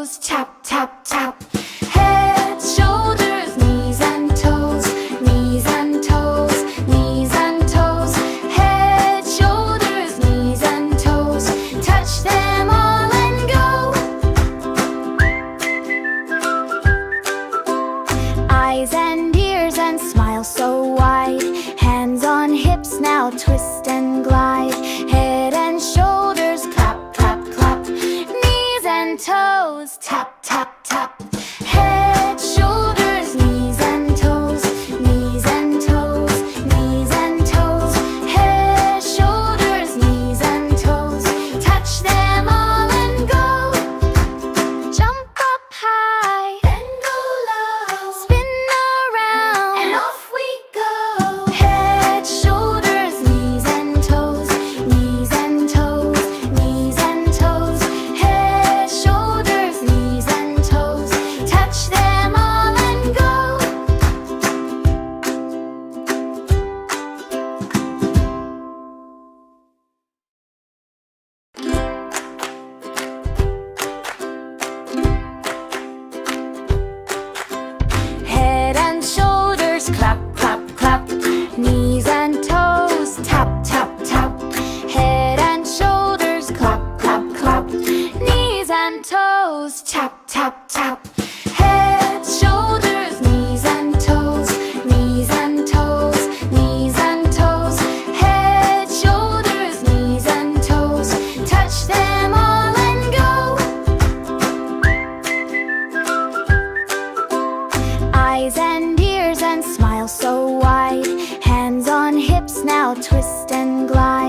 toes, tap, tap, tap. Head, shoulders, knees and toes, knees and toes, knees and toes. Head, shoulders, knees and toes, touch them all and go. Eyes and ears and smile so wide. Hands on hips, now twist and glide. Head and shoulders, clap, clap, clap. Knees and toes, tap, tap, tap. Head, shoulders, knees and toes, knees and toes, knees and toes. Head, shoulders, knees and toes, touch them all and go. Jump up high, then go low, spin around, and off we go. Head, shoulders, knees and toes, knees and toes, knees and toes. Head, shoulders, knees and toes, touch them all and go. Head and shoulders, clap, clap, clap. Knees and toes, tap, tap, tap. Head and shoulders, clap, clap, clap. Knees and toes, tap, tap, tap. Head, shoulders, knees and toes, knees and toes, knees and toes. Head, shoulders, knees and toes, touch them all and go. Eyes and ears and smile so wide. Hands on hips, now twist and glide.